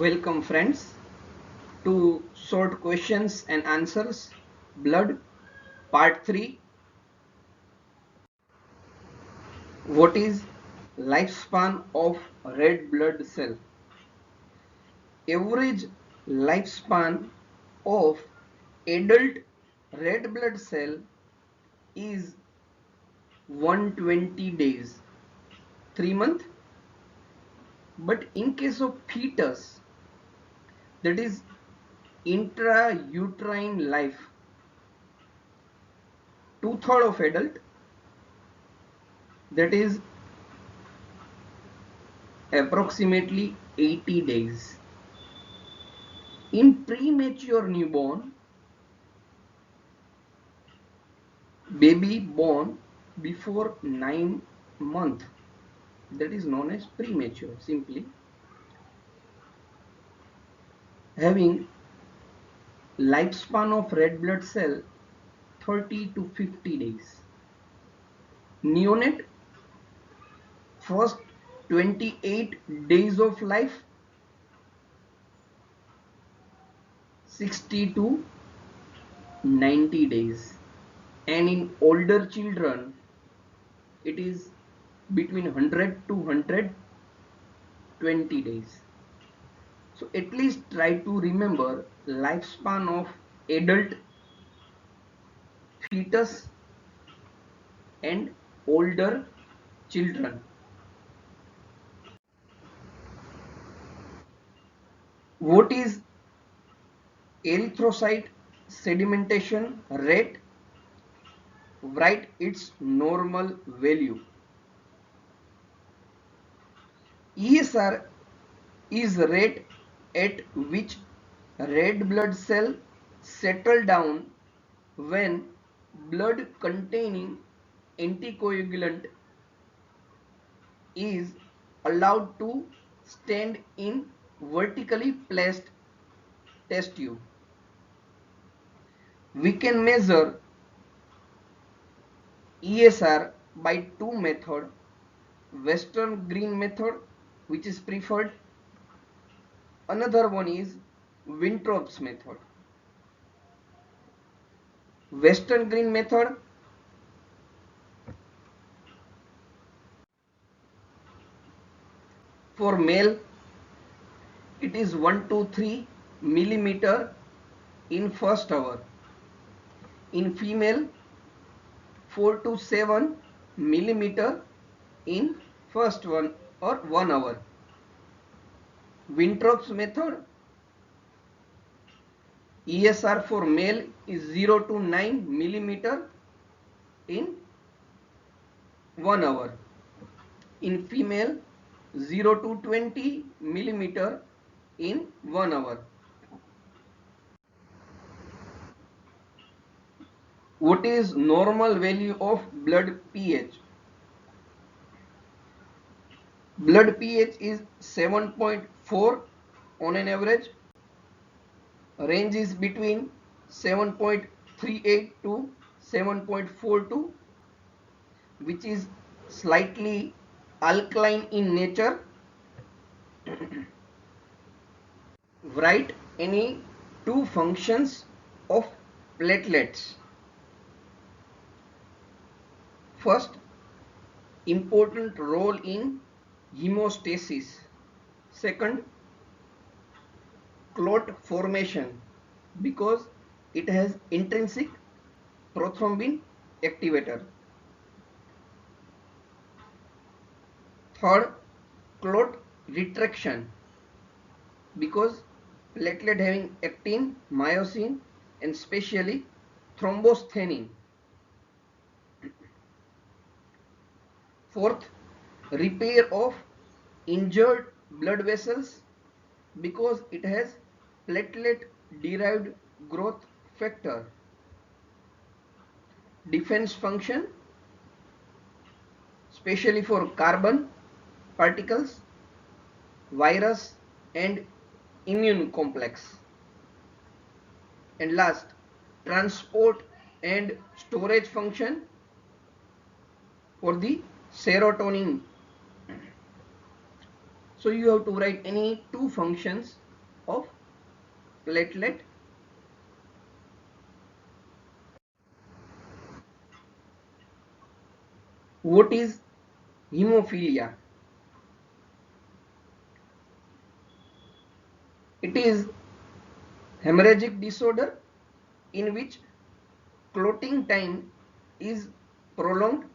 Welcome friends to short questions and answers blood part 3. What is lifespan of red blood cell? Average lifespan of adult red blood cell is 120 days, 3 months. But in case of fetus, that is intrauterine life, two-thirds of adult, that is approximately 80 days. In premature newborn, baby born before 9 months, that is known as premature, simply having lifespan of red blood cell 30 to 50 days. Neonate, first 28 days of life 60 to 90 days, and in older children it is between 100 to 120 days. So at least try to remember lifespan of adult, fetus and older children. What is erythrocyte sedimentation rate? Write its normal value. ESR is rate at which red blood cell settle down when blood containing anticoagulant is allowed to stand in vertically placed test tube. We can measure ESR by two methods: Western green method, which is preferred. Another one is Winthrop's method. Western green method, for male it is 1 to 3 millimeter in first hour. In female 4 to 7 millimeter in first 1 hour. Winthrop's method, ESR for male is 0 to 9 millimeter in 1 hour. In female 0 to 20 millimeter in 1 hour. What is normal value of blood pH? Blood pH is 7.4 on an average. Range is between 7.38 to 7.42, which is slightly alkaline in nature. Write any two functions of platelets. First, important role in hemostasis. Second, clot formation, because it has intrinsic prothrombin activator. Third, clot retraction, because platelet having actin, myosin and specially thrombostatin. Fourth, repair of injured blood vessels, because it has platelet derived growth factor. Defense function, especially for carbon particles, virus and immune complex. And last, transport and storage function for the serotonin. So you have to write any two functions of platelet. What is hemophilia? It is hemorrhagic disorder in which clotting time is prolonged,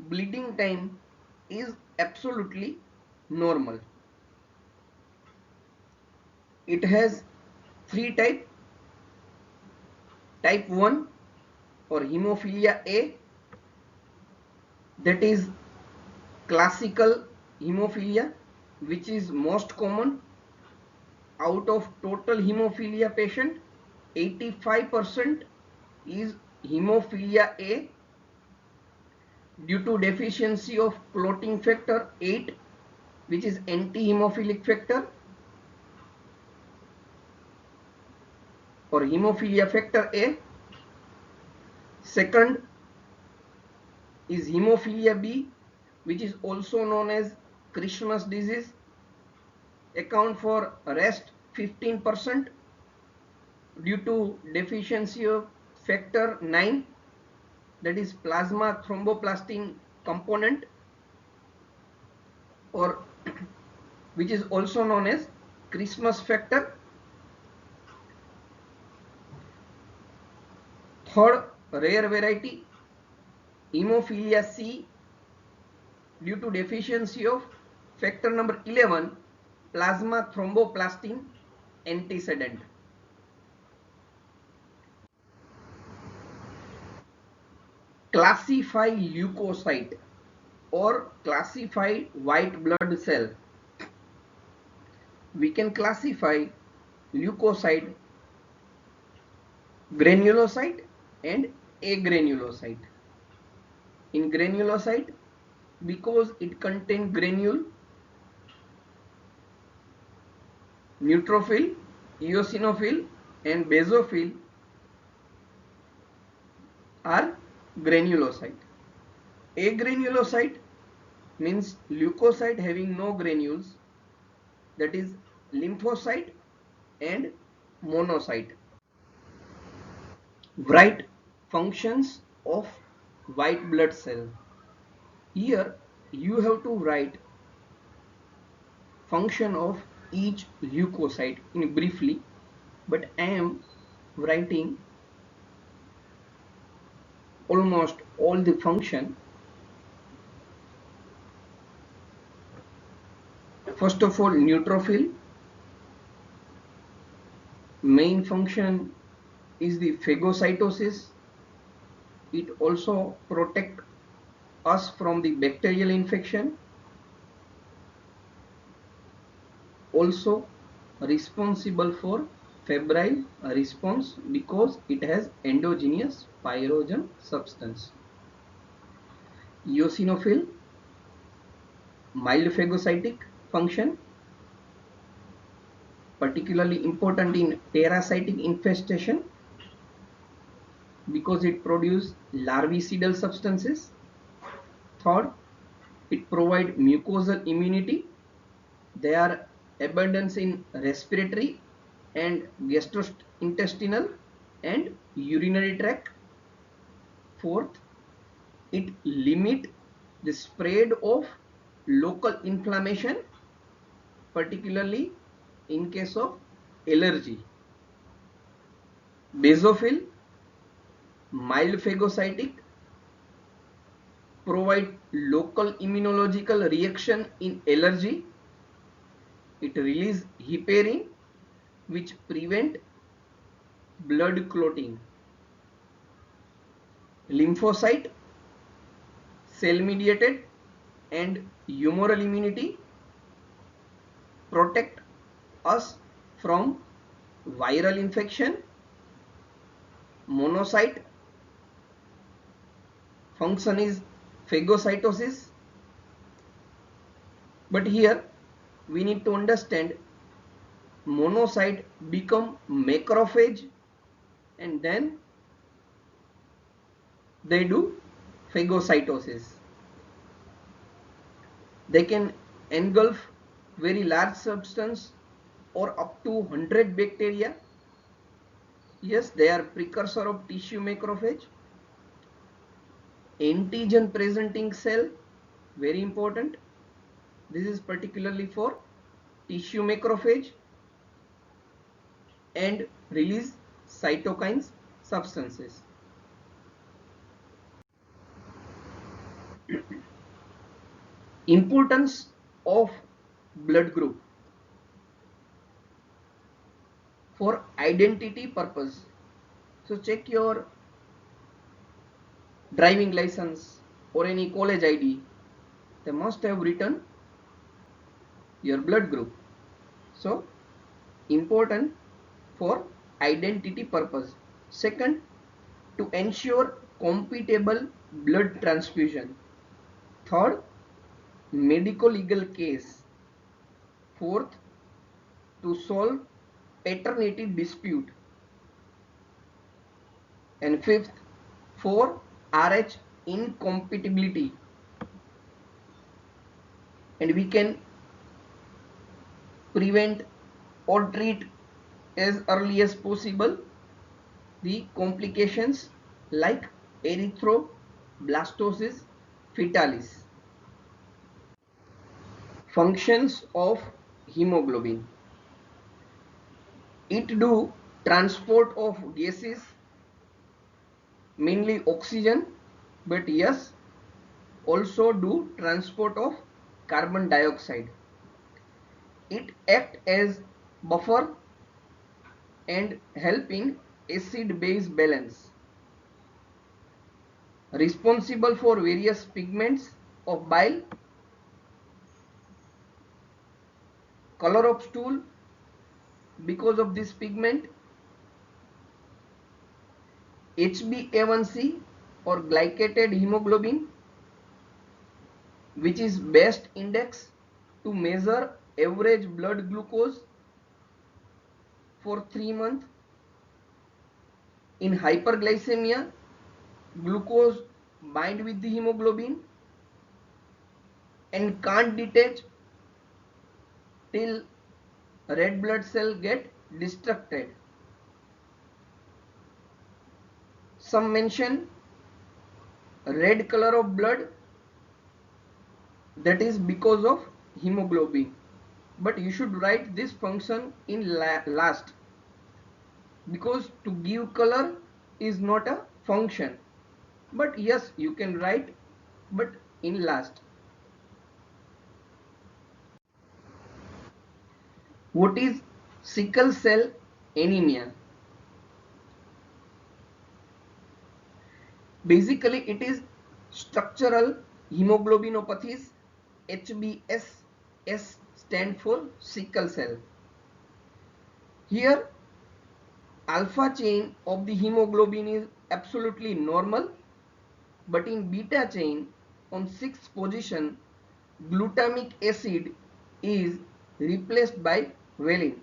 bleeding time is absolutely normal. It has three types. Type 1 or hemophilia A, that is classical hemophilia, which is most common. Out of total hemophilia patient, 85% is hemophilia A due to deficiency of clotting factor 8, which is anti-hemophilic factor or hemophilia factor A. Second is hemophilia B, which is also known as Christmas disease, account for rest 15% due to deficiency of factor 9, that is plasma thromboplastin component, or which is also known as Christmas factor. Third rare variety, hemophilia C, due to deficiency of factor number 11, plasma thromboplastin antecedent. Classify leukocyte or classify white blood cell. We can classify leukocyte, granulocyte and agranulocyte. In granulocyte, because it contains granule, neutrophil, eosinophil and basophil are granulocyte. Agranulocyte means leukocyte having no granules, that is lymphocyte and monocyte. Write functions of white blood cell. Here you have to write function of each leukocyte in briefly, but I am writing almost all the function. First of all, neutrophil main function is the phagocytosis. It also protects us from the bacterial infection. Also responsible for febrile response because it has endogenous pyrogen substance. Eosinophil, mild phagocytic function, particularly important in parasitic infestation because it produces larvicidal substances. Third, it provides mucosal immunity. They are abundant in respiratory and gastrointestinal and urinary tract. Fourth, it limits the spread of local inflammation, particularly in case of allergy. Basophil, mild phagocytic, provide local immunological reaction in allergy. It releases heparin, which prevent blood clotting. Lymphocyte, cell mediated and humoral immunity, protect us from viral infection. Monocyte, function is phagocytosis, but here we need to understand monocyte become macrophage and then they do phagocytosis. They can engulf very large substance or up to 100 bacteria. Yes, they are precursor of tissue macrophage. Antigen presenting cell, very important. This is particularly for tissue macrophage and release cytokines substances. Importance of blood group for identity purpose. So check your driving license or any college ID. They must have written your blood group. So important for identity purpose. Second, to ensure compatible blood transfusion. Third, medico legal case. Fourth, to solve paternity dispute. And fifth, for RH incompatibility. And we can prevent or treat as early as possible the complications like erythroblastosis fetalis. Functions of hemoglobin. It do transport of gases, mainly oxygen, but yes, also do transport of carbon dioxide. It act as buffer and help in acid base balance. Responsible for various pigments of bile, color of stool because of this pigment, HbA1c or glycated hemoglobin, which is best index to measure average blood glucose for 3 months. In hyperglycemia, glucose bind with the hemoglobin and can't detach till red blood cell get destructed. Some mention red color of blood, that is because of hemoglobin, but you should write this function in last, because to give color is not a function, but yes, you can write but in last. What is sickle cell anemia? Basically it is structural hemoglobinopathies. HbS, S stand for sickle cell. Here alpha chain of the hemoglobin is absolutely normal, but in beta chain on 6th position glutamic acid is replaced by valine.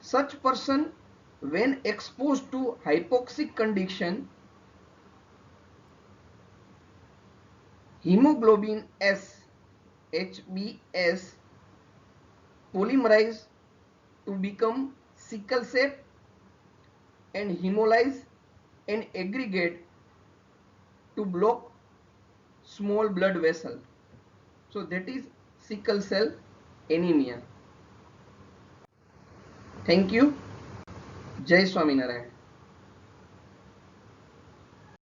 Such person when exposed to hypoxic condition, hemoglobin S, HbS, polymerize to become sickle shape and hemolyze and aggregate to block small blood vessel. So that is sickle cell anemia. Thank you. Jai Swaminarayan.